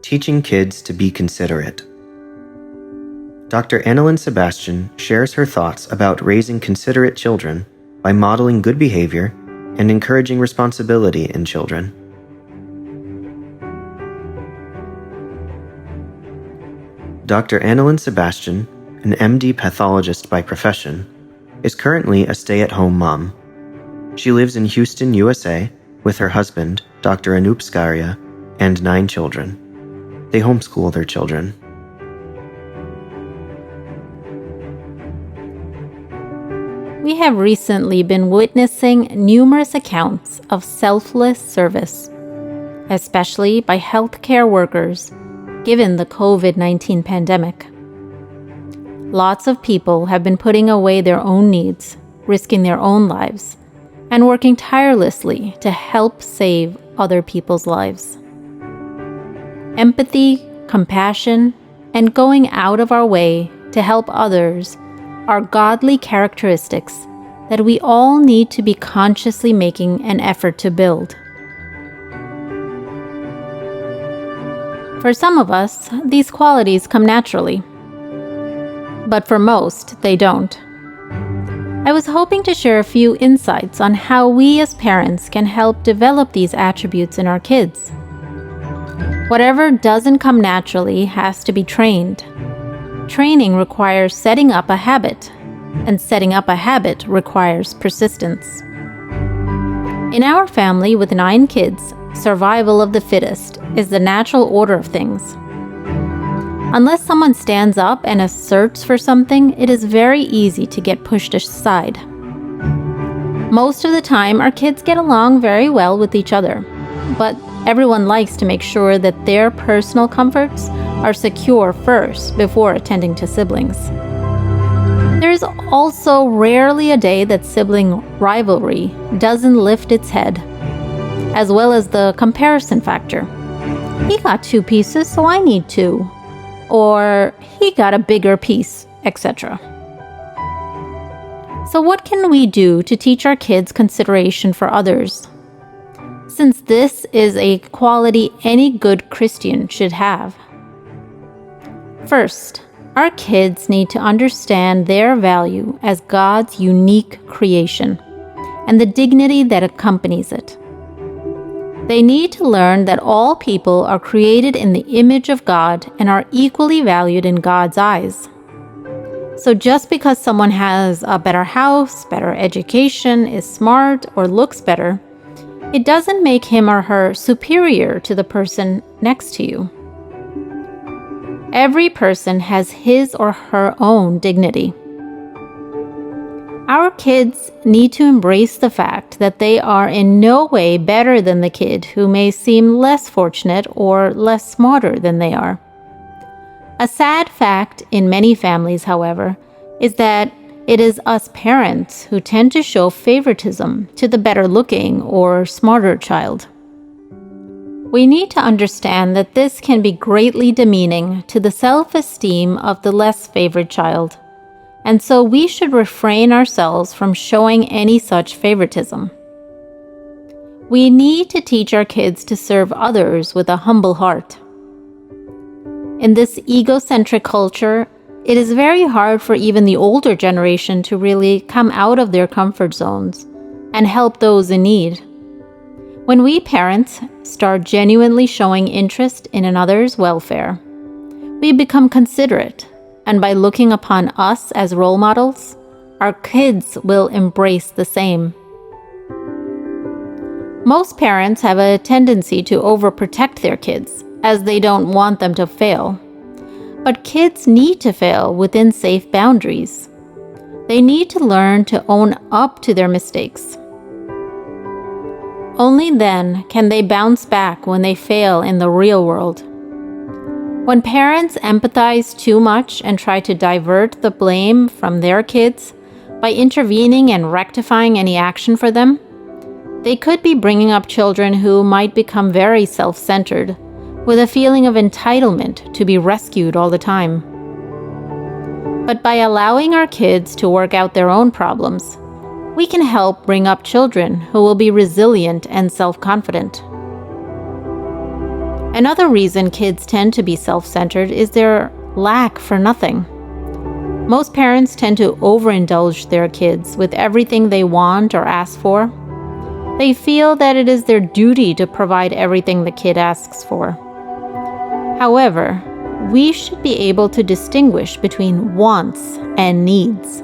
Teaching Kids to Be Considerate. Dr. Annilyn Sebastian shares her thoughts about raising considerate children by modeling good behavior and encouraging responsibility in children. Dr. Annilyn Sebastian, an MD pathologist by profession, is currently a stay-at-home mom. She lives in Houston, USA, with her husband, Dr. Anup Skaria, and 9 children. They homeschool their children. We have recently been witnessing numerous accounts of selfless service, especially by healthcare workers, given the COVID-19 pandemic. Lots of people have been putting away their own needs, risking their own lives, and working tirelessly to help save other people's lives. Empathy, compassion, and going out of our way to help others are godly characteristics that we all need to be consciously making an effort to build. For some of us, these qualities come naturally, but for most, they don't. I was hoping to share a few insights on how we as parents can help develop these attributes in our kids. Whatever doesn't come naturally has to be trained. Training requires setting up a habit, and setting up a habit requires persistence. In our family with 9 kids, survival of the fittest is the natural order of things. Unless someone stands up and asserts for something, it is very easy to get pushed aside. Most of the time, our kids get along very well with each other, but everyone likes to make sure that their personal comforts are secure first before attending to siblings. There is also rarely a day that sibling rivalry doesn't lift its head, as well as the comparison factor. He got 2 pieces, so I need 2. Or he got a bigger piece, etc. So what can we do to teach our kids consideration for others? Since this is a quality any good Christian should have. First, our kids need to understand their value as God's unique creation and the dignity that accompanies it. They need to learn that all people are created in the image of God and are equally valued in God's eyes. So just because someone has a better house, better education, is smart, or looks better, it doesn't make him or her superior to the person next to you. Every person has his or her own dignity. Our kids need to embrace the fact that they are in no way better than the kid who may seem less fortunate or less smarter than they are. A sad fact in many families, however, is that it is us parents who tend to show favoritism to the better-looking or smarter child. We need to understand that this can be greatly demeaning to the self-esteem of the less favored child, and so we should refrain ourselves from showing any such favoritism. We need to teach our kids to serve others with a humble heart. In this egocentric culture, it is very hard for even the older generation to really come out of their comfort zones and help those in need. When we parents start genuinely showing interest in another's welfare, we become considerate, and by looking upon us as role models, our kids will embrace the same. Most parents have a tendency to overprotect their kids, as they don't want them to fail. But kids need to fail within safe boundaries. They need to learn to own up to their mistakes. Only then can they bounce back when they fail in the real world. When parents empathize too much and try to divert the blame from their kids by intervening and rectifying any action for them, they could be bringing up children who might become very self-centered, with a feeling of entitlement to be rescued all the time. But by allowing our kids to work out their own problems, we can help bring up children who will be resilient and self-confident. Another reason kids tend to be self-centered is their lack for nothing. Most parents tend to overindulge their kids with everything they want or ask for. They feel that it is their duty to provide everything the kid asks for. However, we should be able to distinguish between wants and needs.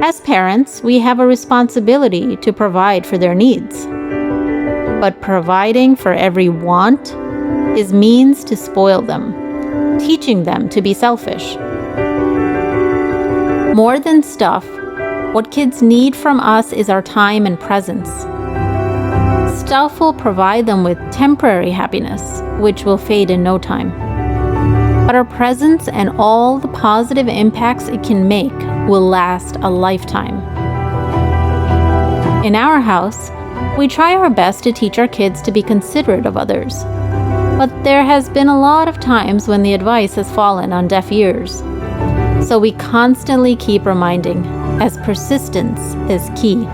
As parents, we have a responsibility to provide for their needs. But providing for every want is means to spoil them, teaching them to be selfish. More than stuff, what kids need from us is our time and presence. Stuff will provide them with temporary happiness, which will fade in no time. But our presence and all the positive impacts it can make will last a lifetime. In our house, we try our best to teach our kids to be considerate of others. But there has been a lot of times when the advice has fallen on deaf ears. So we constantly keep reminding, as persistence is key.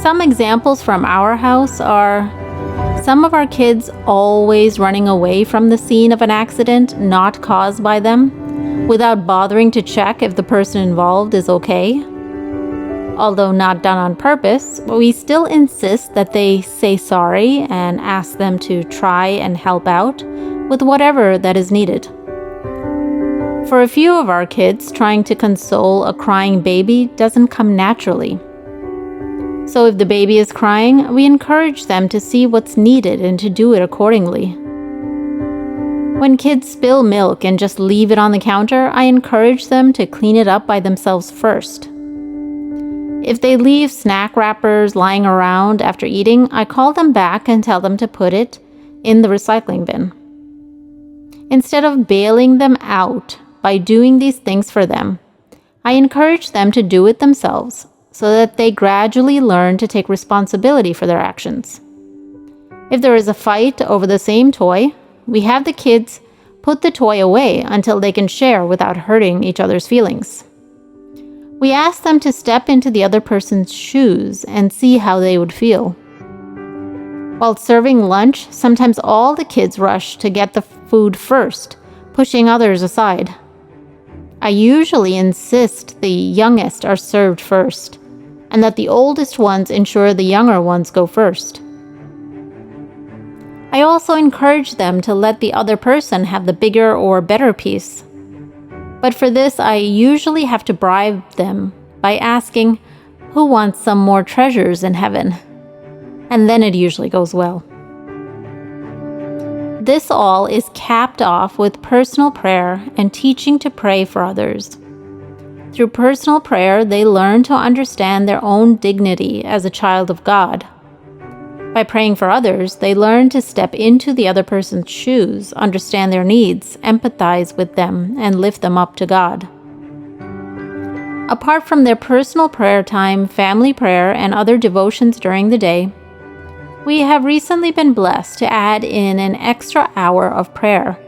Some examples from our house are some of our kids always running away from the scene of an accident not caused by them, without bothering to check if the person involved is okay. Although not done on purpose, we still insist that they say sorry and ask them to try and help out with whatever that is needed. For a few of our kids, trying to console a crying baby doesn't come naturally. So if the baby is crying, we encourage them to see what's needed and to do it accordingly. When kids spill milk and just leave it on the counter, I encourage them to clean it up by themselves first. If they leave snack wrappers lying around after eating, I call them back and tell them to put it in the recycling bin. Instead of bailing them out by doing these things for them, I encourage them to do it themselves so that they gradually learn to take responsibility for their actions. If there is a fight over the same toy, we have the kids put the toy away until they can share without hurting each other's feelings. We ask them to step into the other person's shoes and see how they would feel. While serving lunch, sometimes all the kids rush to get the food first, pushing others aside. I usually insist the youngest are served first, and that the oldest ones ensure the younger ones go first. I also encourage them to let the other person have the bigger or better piece. But for this, I usually have to bribe them by asking, who wants some more treasures in heaven? And then it usually goes well. This all is capped off with personal prayer and teaching to pray for others. Through personal prayer, they learn to understand their own dignity as a child of God. By praying for others, they learn to step into the other person's shoes, understand their needs, empathize with them, and lift them up to God. Apart from their personal prayer time, family prayer, and other devotions during the day, we have recently been blessed to add in an extra hour of prayer,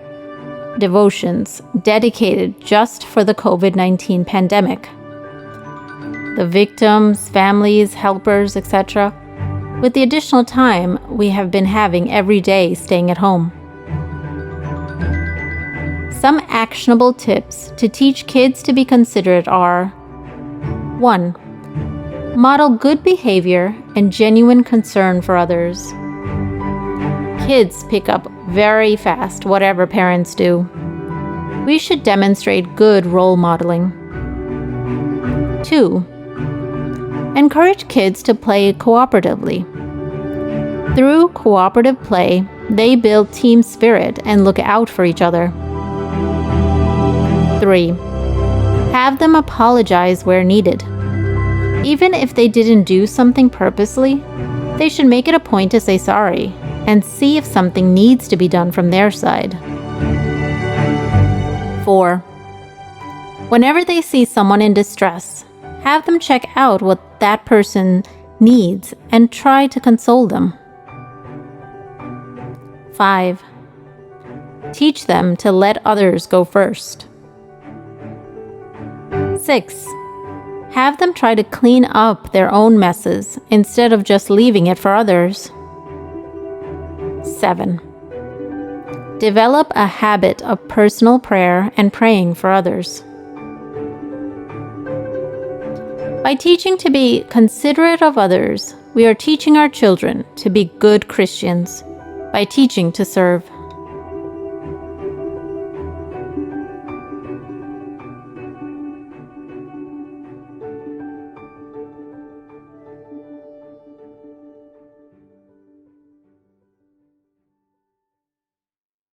devotions dedicated just for the COVID-19 pandemic. The victims, families, helpers, etc., with the additional time we have been having every day staying at home. Some actionable tips to teach kids to be considerate are: 1. Model good behavior and genuine concern for others. Kids pick up very fast whatever parents do. We should demonstrate good role modeling. 2. Encourage kids to play cooperatively. Through cooperative play, they build team spirit and look out for each other. 3. Have them apologize where needed. Even if they didn't do something purposely, they should make it a point to say sorry and see if something needs to be done from their side. 4. Whenever they see someone in distress, have them check out what that person needs and try to console them. 5. Teach them to let others go first. 6. Have them try to clean up their own messes instead of just leaving it for others. 7. Develop a habit of personal prayer and praying for others. By teaching to be considerate of others, we are teaching our children to be good Christians by teaching to serve.